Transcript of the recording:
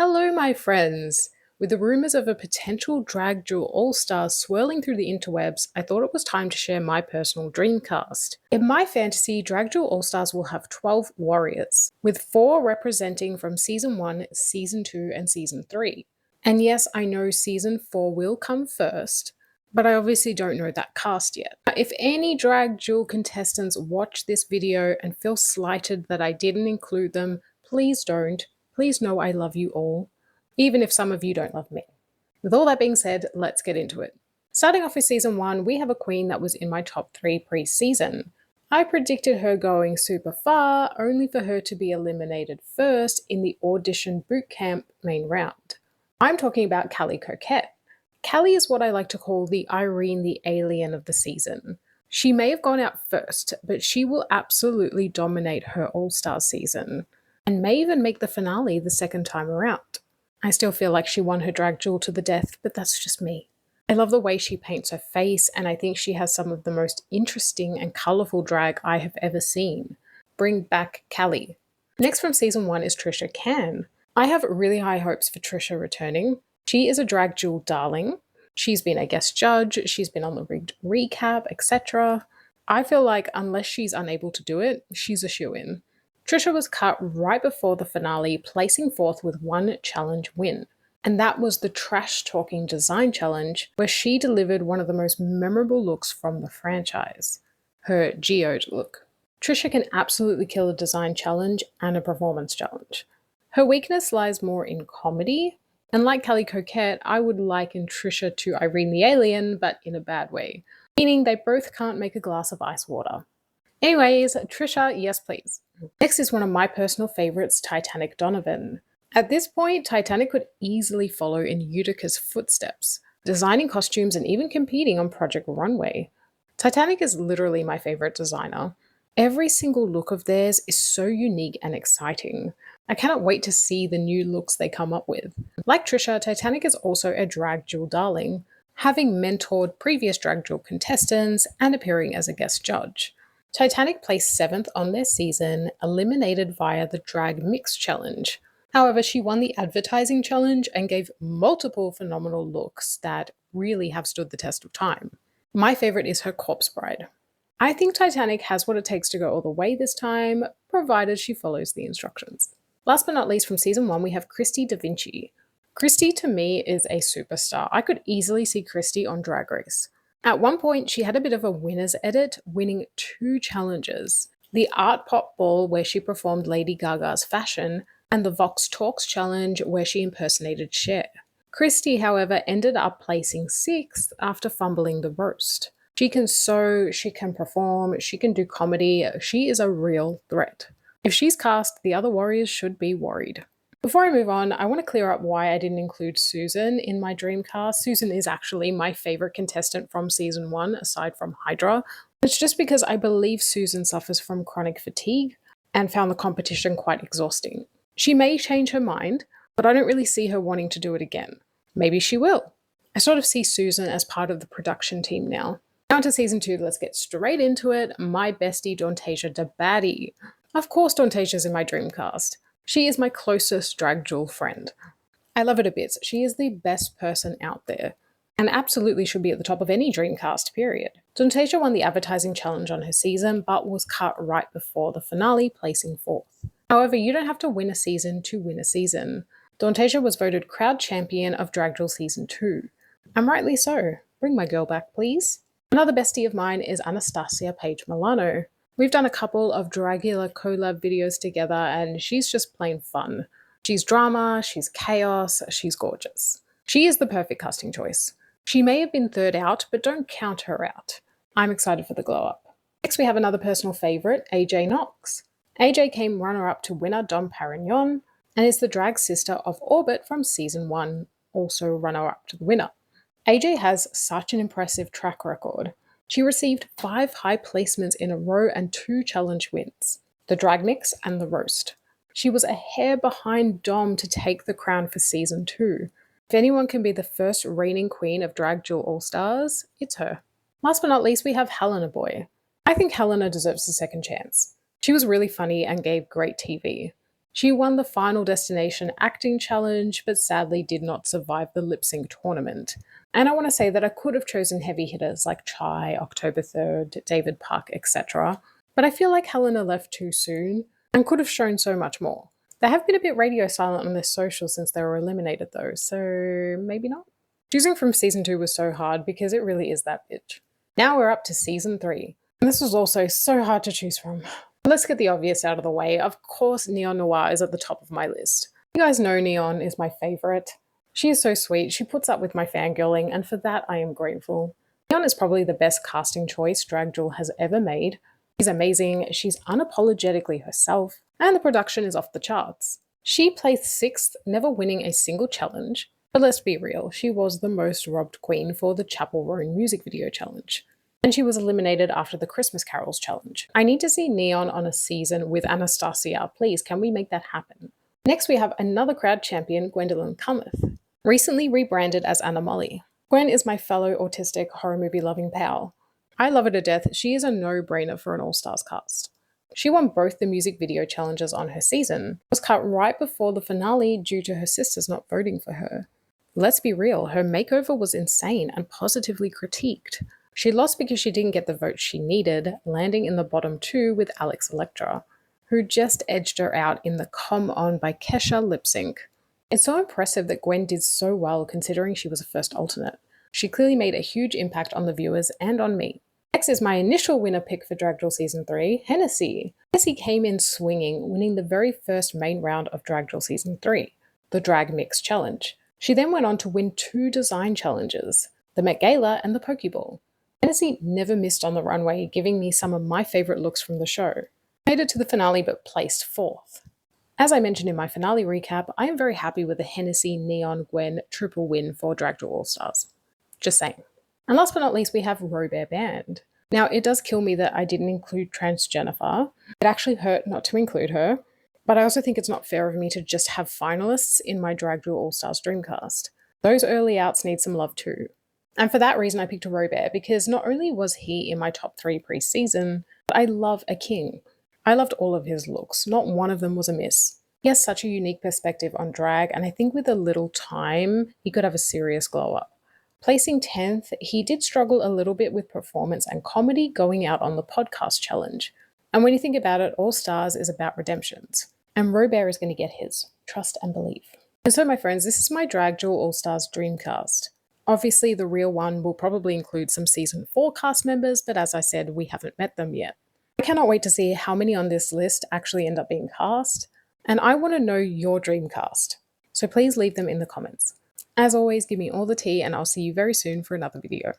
Hello, my friends! With the rumors of a potential Drag Duel All-Stars swirling through the interwebs, I thought it was time to share my personal dream cast. In my fantasy, Drag Duel All-Stars will have 12 warriors, with 4 representing from Season 1, Season 2, and Season 3. And yes, I know Season 4 will come first, but I obviously don't know that cast yet. If any Drag Duel contestants watch this video and feel slighted that I didn't include them, please don't. Please know I love you all, even if some of you don't love me. With all that being said, let's get into it. Starting off with Season 1, we have a queen that was in my top 3 pre-season. I predicted her going super far, only for her to be eliminated first in the audition bootcamp main round. I'm talking about Callie Coquette. Callie is what I like to call the Irene the Alien of the season. She may have gone out first, but she will absolutely dominate her All-Star season, and may even make the finale the second time around. I still feel like she won her drag duel to the death, but that's just me. I love the way she paints her face, and I think she has some of the most interesting and colourful drag I have ever seen. Bring back Callie. Next from Season 1 is Trisha Can. I have really high hopes for Trisha returning. She is a drag duel darling. She's been a guest judge, she's been on the rigged recap, etc. I feel like unless she's unable to do it, she's a shoo-in. Trisha was cut right before the finale, placing fourth with 1 challenge win. And that was the Trash Talking Design Challenge, where she delivered one of the most memorable looks from the franchise, her geode look. Trisha can absolutely kill a design challenge and a performance challenge. Her weakness lies more in comedy, and like Callie Coquette, I would liken Trisha to Irene the Alien, but in a bad way, meaning they both can't make a glass of ice water. Anyways, Trisha, yes please. Next is one of my personal favorites, Titanic Donovan. At this point, Titanic could easily follow in Utica's footsteps, designing costumes and even competing on Project Runway. Titanic is literally my favorite designer. Every single look of theirs is so unique and exciting. I cannot wait to see the new looks they come up with. Like Trisha, Titanic is also a drag duel darling, having mentored previous drag duel contestants and appearing as a guest judge. Titanic placed 7th on their season, eliminated via the Drag Mix Challenge. However, she won the Advertising Challenge and gave multiple phenomenal looks that really have stood the test of time. My favorite is her Corpse Bride. I think Titanic has what it takes to go all the way this time, provided she follows the instructions. Last but not least, from Season 1, we have Christy Da Vinci. Christy, to me, is a superstar. I could easily see Christy on Drag Race. At one point, she had a bit of a winner's edit, winning 2 challenges. The Art Pop Ball, where she performed Lady Gaga's fashion, and the Vox Talks challenge, where she impersonated Cher. Christy, however, ended up placing 6th after fumbling the roast. She can sew, she can perform, she can do comedy, she is a real threat. If she's cast, the other warriors should be worried. Before I move on, I want to clear up why I didn't include Susan in my dream cast. Susan is actually my favorite contestant from Season 1, aside from Hydra. It's just because I believe Susan suffers from chronic fatigue and found the competition quite exhausting. She may change her mind, but I don't really see her wanting to do it again. Maybe she will. I sort of see Susan as part of the production team now. Now to Season 2, let's get straight into it. My bestie, Dontasia DeBaddie. Of course Dontasia's in my dream cast. She is my closest drag duel friend. I love her to bits. She is the best person out there, and absolutely should be at the top of any Dreamcast, period. Dontasia won the Advertising Challenge on her season, but was cut right before the finale, placing 4th. However, you don't have to win a season to win a season. Dontasia was voted Crowd Champion of Drag Duel Season 2. And rightly so. Bring my girl back, please. Another bestie of mine is Anastasia Paige Milano. We've done a couple of Dragula collab videos together, and she's just plain fun. She's drama, she's chaos, she's gorgeous. She is the perfect casting choice. She may have been 3rd out, but don't count her out. I'm excited for the glow up. Next we have another personal favourite, AJ Knox. AJ came runner-up to winner Dom Perignon, and is the drag sister of Orbit from Season 1, also runner-up to the winner. AJ has such an impressive track record. She received 5 high placements in a row and 2 challenge wins, the drag mix and the roast. She was a hair behind Dom to take the crown for Season 2. If anyone can be the first reigning queen of Drag Duel All-Stars, it's her. Last but not least, we have Helena Boy. I think Helena deserves a second chance. She was really funny and gave great TV. She won the Final Destination acting challenge, but sadly did not survive the lip sync tournament. And I want to say that I could have chosen heavy hitters like Chai, October 3rd, David Park, etc. But I feel like Helena left too soon and could have shown so much more. They have been a bit radio silent on their socials since they were eliminated though, so maybe not. Choosing from season 2 was so hard because it really is that bitch. Now we're up to season 3. And this was also so hard to choose from. Let's get the obvious out of the way. Of course, Neon Noir is at the top of my list. You guys know Neon is my favourite. She is so sweet, she puts up with my fangirling, and for that I am grateful. Neon is probably the best casting choice Drag Duel has ever made. She's amazing, she's unapologetically herself, and the production is off the charts. She placed 6th, never winning a single challenge, but let's be real, she was the most robbed queen for the Chapel Roan music video challenge. And she was eliminated after the Christmas Carols challenge. I need to see Neon on a season with Anastasia. Please, can we make that happen? Next, we have another crowd champion, Gwendolyn Cometh, recently rebranded as Anna Molly. Gwen is my fellow autistic horror movie loving pal. I love her to death. She is a no-brainer for an all-stars cast. She won both the music video challenges on her season, was cut right before the finale due to her sisters not voting for her. Let's be real, her makeover was insane and positively critiqued. She lost because she didn't get the votes she needed, landing in the bottom 2 with Alex Electra, who just edged her out in the Come On by Kesha lip sync. It's so impressive that Gwen did so well considering she was a first alternate. She clearly made a huge impact on the viewers and on me. Next is my initial winner pick for Drag Duel Season 3, Hennessy. Hennessy came in swinging, winning the very first main round of Drag Duel Season 3, the Drag Mix Challenge. She then went on to win 2 design challenges, the Met Gala and the Pokeball. Hennessy never missed on the runway, giving me some of my favourite looks from the show. Made it to the finale but placed 4th. As I mentioned in my finale recap, I am very happy with the Hennessy Neon Gwen triple win for Drag Duel All Stars. Just saying. And last but not least, we have Robert Band. Now, it does kill me that I didn't include Trans Jennifer. It actually hurt not to include her, but I also think it's not fair of me to just have finalists in my Drag Duel All Stars Dreamcast. Those early outs need some love too. And for that reason, I picked Robert because not only was he in my top 3 pre-season, but I love a king. I loved all of his looks. Not one of them was a miss. He has such a unique perspective on drag, and I think with a little time, he could have a serious glow up. Placing 10th, he did struggle a little bit with performance and comedy going out on the podcast challenge. And when you think about it, All Stars is about redemptions. And Robert is going to get his. Trust and believe. And so, my friends, this is my Drag Duel All Stars Dreamcast. Obviously, the real one will probably include some Season 4 cast members, but as I said, we haven't met them yet. I cannot wait to see how many on this list actually end up being cast, and I want to know your dream cast. So please leave them in the comments. As always, give me all the tea, and I'll see you very soon for another video.